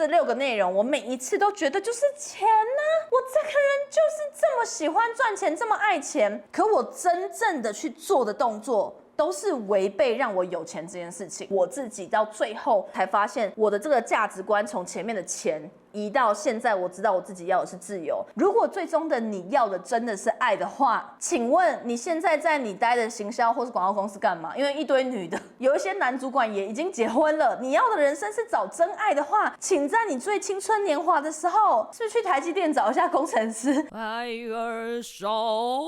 这6个内容，我每一次都觉得就是钱啊，我这个人就是这么喜欢赚钱，这么爱钱，可我真正的去做的动作，都是违背让我有钱这件事情。我自己到最后才发现，我的这个价值观从前面的钱移到现在，我知道我自己要的是自由。如果最终的你要的真的是爱的话，请问你现在在你待的行销或是广告公司干嘛？因为一堆女的，有一些男主管也已经结婚了。你要的人生是找真爱的话，请在你最青春年华的时候，是不是去台积电找一下工程师？爱儿手。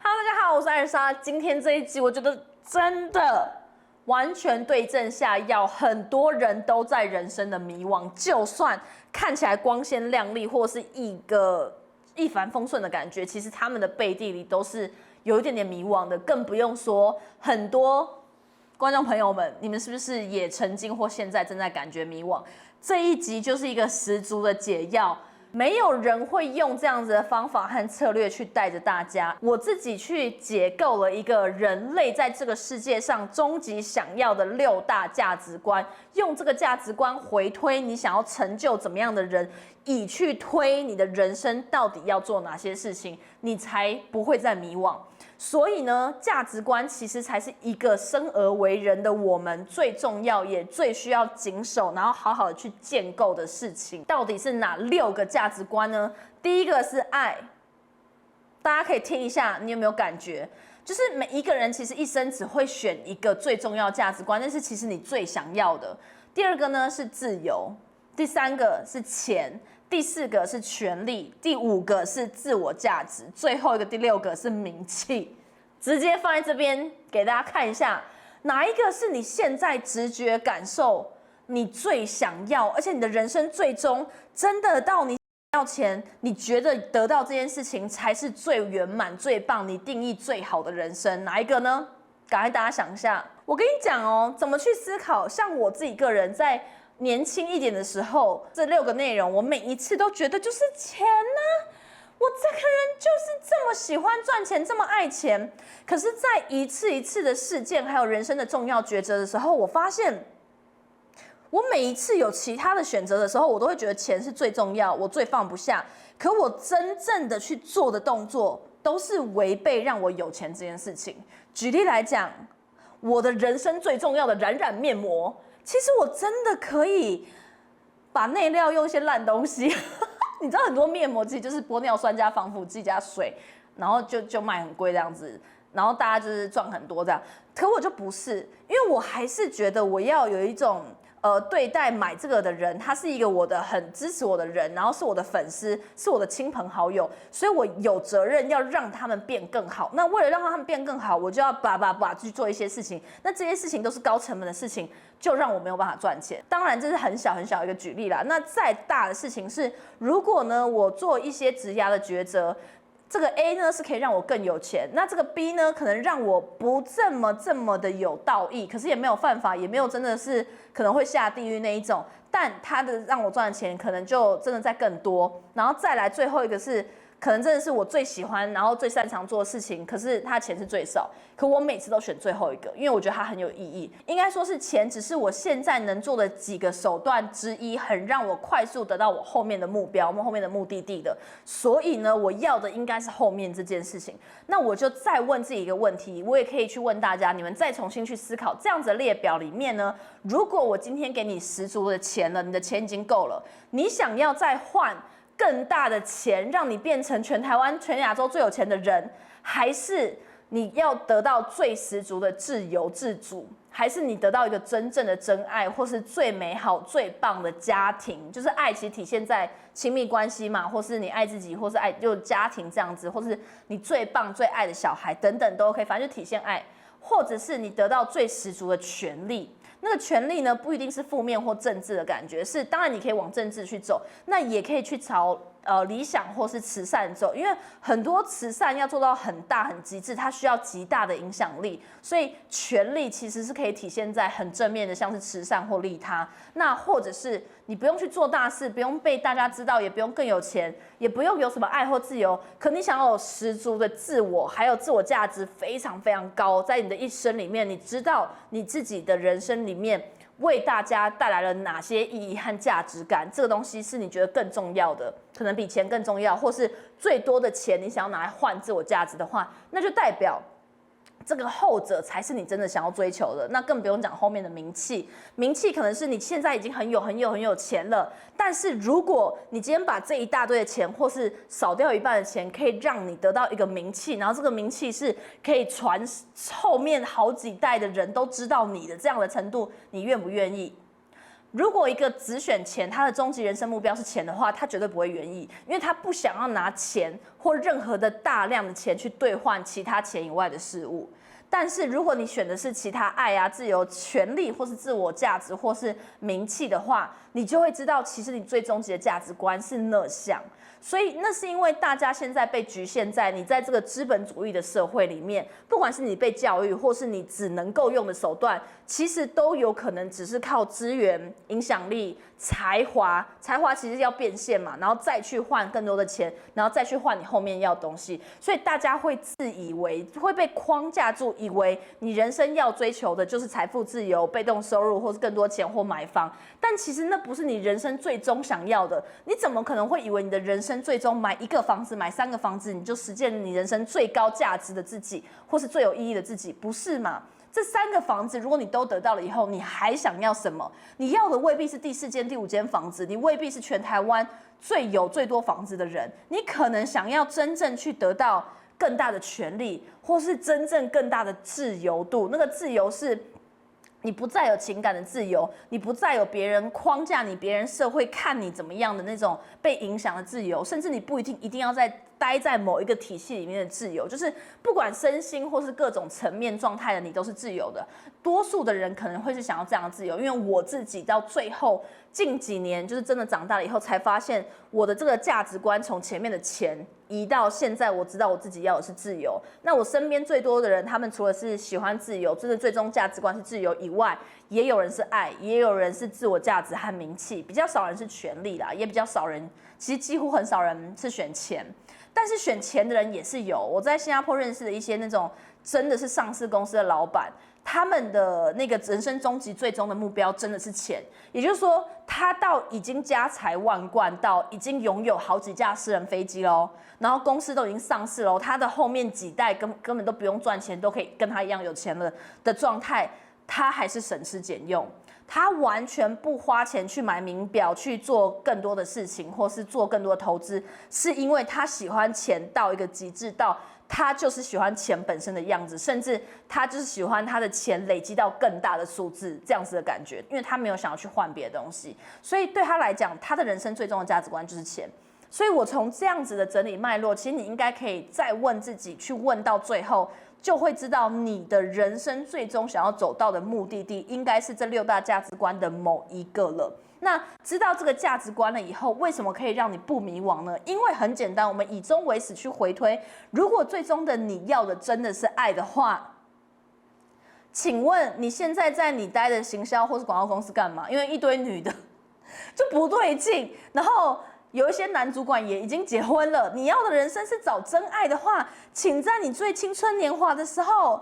Hello， 大家好，我是艾尔莎。今天这一集，我觉得真的完全对症下药，很多人都在人生的迷惘，就算看起来光鲜亮丽，或是一帆风顺的感觉，其实他们的背地里都是有一点点迷惘的，更不用说很多观众朋友们，你们是不是也曾经或现在正在感觉迷惘？这一集就是一个十足的解药。没有人会用这样子的方法和策略去带着大家，我自己去解构了一个人类在这个世界上终极想要的6大价值观，用这个价值观回推你想要成就怎么样的人，以去推你的人生到底要做哪些事情，你才不会再迷惘。所以呢，价值观其实才是一个生而为人的我们最重要也最需要谨守，然后好好的去建构的事情。到底是哪6个价值观呢？第一个是爱，大家可以听一下，你有没有感觉？就是每一个人其实一生只会选一个最重要价值观，但是其实你最想要的。第2个呢是自由，第3个是钱。第4个是权力，第5个是自我价值，最后一个第6个是名气。直接放在这边给大家看一下，哪一个是你现在直觉感受你最想要，而且你的人生最终真的到你要钱，你觉得得到这件事情才是最圆满、最棒，你定义最好的人生，哪一个呢？赶快大家想一下。我跟你讲哦，怎么去思考？像我自己个人在年轻一点的时候，这6个内容，我每一次都觉得就是钱啊，我这个人就是这么喜欢赚钱，这么爱钱。可是，在一次一次的事件，还有人生的重要抉择的时候，我发现，我每一次有其他的选择的时候，我都会觉得钱是最重要，我最放不下。可我真正的去做的动作，都是违背让我有钱这件事情。举例来讲，我的人生最重要的冉冉面膜。其实我真的可以把内料用一些烂东西，你知道很多面膜其实就是玻尿酸加防腐剂加水，然后就卖很贵这样子，然后大家就是赚很多这样。可我就不是，因为我还是觉得我要有一种对待买这个的人，他是一个我的很支持我的人，然后是我的粉丝，是我的亲朋好友，所以我有责任要让他们变更好。那为了让他们变更好，我就要去做一些事情。那这些事情都是高成本的事情，就让我没有办法赚钱。当然这是很小很小一个举例啦。那再大的事情是，如果呢我做一些职涯的抉择，这个 A 呢是可以让我更有钱，那这个 B 呢可能让我不这么的有道义，可是也没有犯法，也没有真的是可能会下地狱那一种，但它的让我赚的钱可能就真的再更多。然后再来最后一个是，可能真的是我最喜欢然后最擅长做的事情，可是它钱是最少，可我每次都选最后一个，因为我觉得它很有意义。应该说是钱只是我现在能做的几个手段之一，很让我快速得到我后面的目标，我们后面的目的地的。所以呢，我要的应该是后面这件事情。那我就再问自己一个问题，我也可以去问大家，你们再重新去思考，这样子的列表里面呢，如果我今天给你10足的钱了，你的钱已经够了，你想要再换更大的钱，让你变成全台湾、全亚洲最有钱的人，还是你要得到最十足的自由自主，还是你得到一个真正的真爱，或是最美好、最棒的家庭？就是爱其实体现在亲密关系嘛，或是你爱自己，或是爱就家庭这样子，或是你最棒、最爱的小孩等等都 OK， 反正就体现爱，或者是你得到最十足的权利。那个权利呢，不一定是负面或政治的感觉，是当然你可以往政治去走，那也可以去朝理想或是慈善走，因为很多慈善要做到很大很极致，它需要极大的影响力，所以权力其实是可以体现在很正面的，像是慈善或利他。那或者是你不用去做大事，不用被大家知道，也不用更有钱，也不用有什么爱或自由，可你想要有十足的自我，还有自我价值非常非常高，在你的一生里面，你知道你自己的人生里面，为大家带来了哪些意义和价值感？这个东西是你觉得更重要的，可能比钱更重要，或是最多的钱你想要拿来换自我价值的话，那就代表这个后者才是你真的想要追求的。那更不用讲后面的名气，名气可能是你现在已经很有钱了，但是如果你今天把这一大堆的钱，或是少掉一半的钱，可以让你得到一个名气，然后这个名气是可以传后面好几代的人都知道你的这样的程度，你愿不愿意？如果一个只选钱，他的终极人生目标是钱的话，他绝对不会愿意，因为他不想要拿钱或任何的大量的钱去兑换其他钱以外的事物。但是如果你选的是其他爱啊、自由、权利，或是自我价值，或是名气的话，你就会知道，其实你最终极的价值观是那项。所以那是因为大家现在被局限在你在这个资本主义的社会里面，不管是你被教育，或是你只能够用的手段，其实都有可能只是靠资源、影响力、才华。才华其实要变现嘛，然后再去换更多的钱，然后再去换你后面要的东西。所以大家会自以为会被框架住，以为你人生要追求的就是财富自由、被动收入，或是更多钱或买房。但其实那不是你人生最终想要的。你怎么可能会以为你的人生最终买一个房子、买3个房子，你就实现你人生最高价值的自己，或是最有意义的自己？不是嘛？这3个房子，如果你都得到了以后，你还想要什么？你要的未必是第4间、第5间房子，你未必是全台湾最多房子的人，你可能想要真正去得到更大的权利，或是真正更大的自由度。那个自由是你不再有情感的自由，你不再有别人框架你、别人社会看你怎么样的那种被影响的自由，甚至你不一定要待在某一个体系里面的自由，就是不管身心或是各种层面状态的你都是自由的。多数的人可能会是想要这样的自由，因为我自己到最后近几年就是真的长大了以后，才发现我的这个价值观从前面的钱移到现在，我知道我自己要的是自由。那我身边最多的人，他们除了是喜欢自由，真的最终价值观是自由以外，也有人是爱，也有人是自我价值和名气，比较少人是权力啦，也比较少人，其实几乎很少人是选钱。但是选钱的人也是有，我在新加坡认识的一些那种真的是上市公司的老板，他们的那个人生终极最终的目标真的是钱，也就是说，他到已经家财万贯，到已经拥有好几架私人飞机喽，然后公司都已经上市喽，他的后面几代根本都不用赚钱，都可以跟他一样有钱了的状态，他还是省吃俭用。他完全不花钱去买名表，去做更多的事情，或是做更多的投资，是因为他喜欢钱到一个极致，到他就是喜欢钱本身的样子，甚至他就是喜欢他的钱累积到更大的数字这样子的感觉，因为他没有想要去换别的东西，所以对他来讲，他的人生最终的价值观就是钱。所以我从这样子的整理脉络，其实你应该可以再问自己，去问到最后，就会知道你的人生最终想要走到的目的地，应该是这6大价值观的某一个了。那知道这个价值观了以后，为什么可以让你不迷惘呢？因为很简单，我们以终为始去回推，如果最终的你要的真的是爱的话，请问你现在在你待的行销或是广告公司干嘛？因为一堆女的就不对劲，然后有一些男主管也已经结婚了。你要的人生是找真爱的话，请在你最青春年华的时候，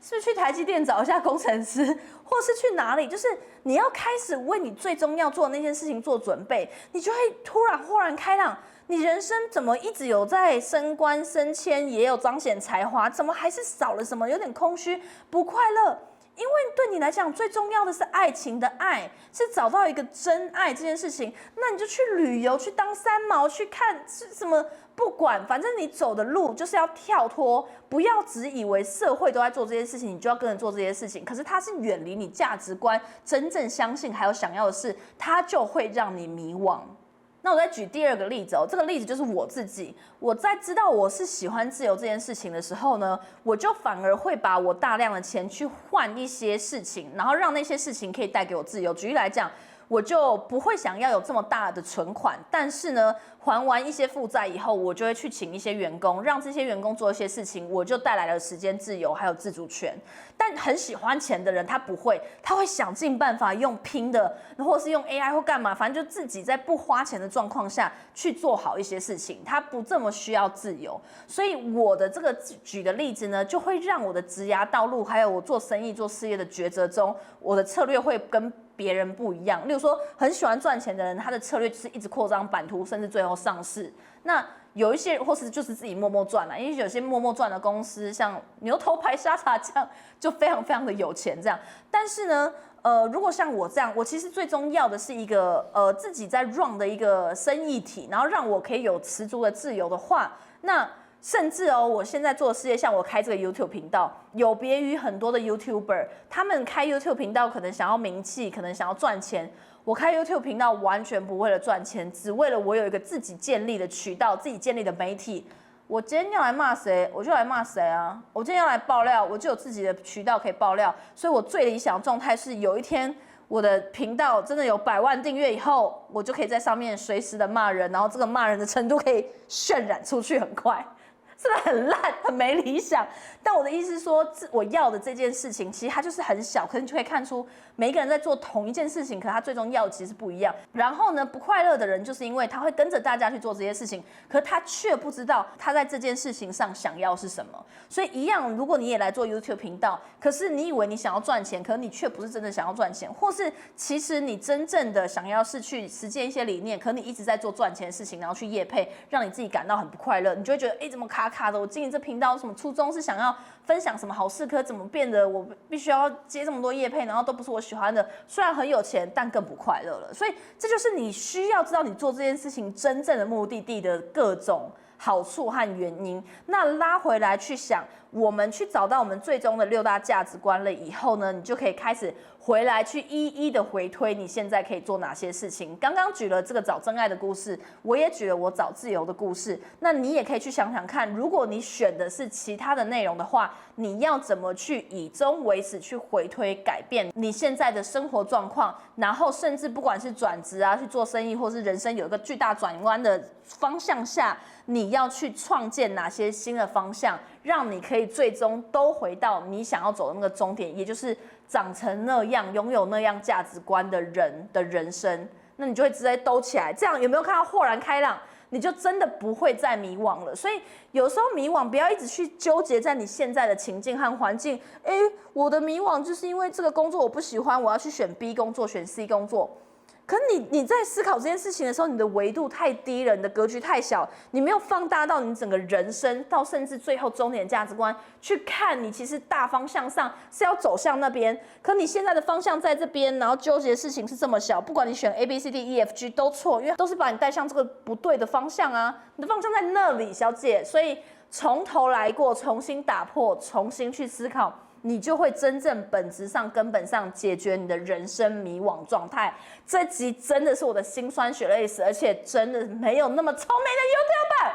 是不是去台积电找一下工程师，或是去哪里？就是你要开始为你最终要做的那件事情做准备，你就会突然豁然开朗。你人生怎么一直有在升官升迁，也有彰显才华，怎么还是少了什么？有点空虚，不快乐。因为对你来讲，最重要的是爱情的爱，是找到一个真爱这件事情。那你就去旅游，去当三毛，去看是什么，不管，反正你走的路就是要跳脱，不要只以为社会都在做这些事情，你就要跟着做这些事情。可是它是远离你价值观，真正相信还有想要的事，它就会让你迷惘。那我再举第2个例子哦，这个例子就是我自己。我在知道我是喜欢自由这件事情的时候呢，我就反而会把我大量的钱去换一些事情，然后让那些事情可以带给我自由。举例来讲，我就不会想要有这么大的存款，但是呢，还完一些负债以后，我就会去请一些员工，让这些员工做一些事情，我就带来了时间自由还有自主权。但很喜欢钱的人，他不会，他会想尽办法用拼的，或是用 AI 或干嘛，反正就自己在不花钱的状况下去做好一些事情，他不这么需要自由。所以我的这个举的例子呢，就会让我的职涯道路，还有我做生意、做事业的抉择中，我的策略会跟别人不一样。例如说，很喜欢赚钱的人，他的策略就是一直扩张版图，甚至最后上市。那有一些或是就是自己默默赚了，因为有些默默赚的公司，像牛头牌沙茶酱，就非常非常的有钱这样。但是呢，如果像我这样，我其实最终要的是一个自己在 run 的一个生意体，然后让我可以有十足的自由的话，那甚至我现在做的事业，像我开这个 YouTube 频道，有别于很多的 YouTuber， 他们开 YouTube 频道可能想要名气，可能想要赚钱。我开 YouTube 频道完全不为了赚钱，只为了我有一个自己建立的渠道，自己建立的媒体。我今天要来骂谁，我就来骂谁啊！我今天要来爆料，我就有自己的渠道可以爆料。所以我最理想的状态是，有一天我的频道真的有100万订阅以后，我就可以在上面随时的骂人，然后这个骂人的程度可以渲染出去很快。是不是很烂、很没理想？但我的意思是说，我要的这件事情，其实它就是很小，可是你就可以看出每一个人在做同一件事情，可他最终要的其实不一样。然后呢，不快乐的人就是因为他会跟着大家去做这些事情，可他却不知道他在这件事情上想要是什么。所以一样，如果你也来做 YouTube 频道，可是你以为你想要赚钱，可是你却不是真的想要赚钱，或是其实你真正的想要是去实践一些理念，可你一直在做赚钱的事情，然后去业配，让你自己感到很不快乐，你就会觉得，怎么卡卡的？我经营这频道什么初衷是想要分享什么好事，可怎么变得我必须要接这么多业配，然后都不是我喜欢的，虽然很有钱，但更不快乐了。所以这就是你需要知道你做这件事情真正的目的地的各种好处和原因。那拉回来去想，我们去找到我们最终的6大价值观了以后呢，你就可以开始回来去一一的回推你现在可以做哪些事情。刚刚举了这个找真爱的故事，我也举了我找自由的故事。那你也可以去想想看，如果你选的是其他的内容的话，你要怎么去以终为始去回推改变你现在的生活状况，然后甚至不管是转职啊，去做生意，或是人生有一个巨大转弯的方向下，你要去创建哪些新的方向，让你可以最终都回到你想要走的那个终点，也就是长成那样、拥有那样价值观的人的人生。那你就会直接兜起来，这样有没有看到豁然开朗？你就真的不会再迷惘了。所以有时候迷惘，不要一直去纠结在你现在的情境和环境。我的迷惘就是因为这个工作我不喜欢，我要去选 B 工作，选 C 工作。可是你在思考这件事情的时候，你的维度太低了，你的格局太小，你没有放大到你整个人生，到甚至最后终点价值观去看，你其实大方向上是要走向那边，可你现在的方向在这边，然后纠结的事情是这么小，不管你选 A、B、C、D、E、F、G 都错，因为都是把你带向这个不对的方向啊，你的方向在那里，小姐，所以从头来过，重新打破，重新去思考。你就会真正本质上、根本上解决你的人生迷惘状态。这集真的是我的辛酸血泪史，而且真的没有那么聪明的 YouTuber，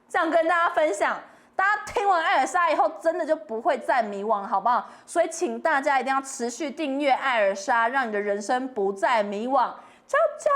这样跟大家分享。大家听完艾尔莎以后，真的就不会再迷惘，好不好？所以请大家一定要持续订阅艾尔莎，让你的人生不再迷惘。悄悄。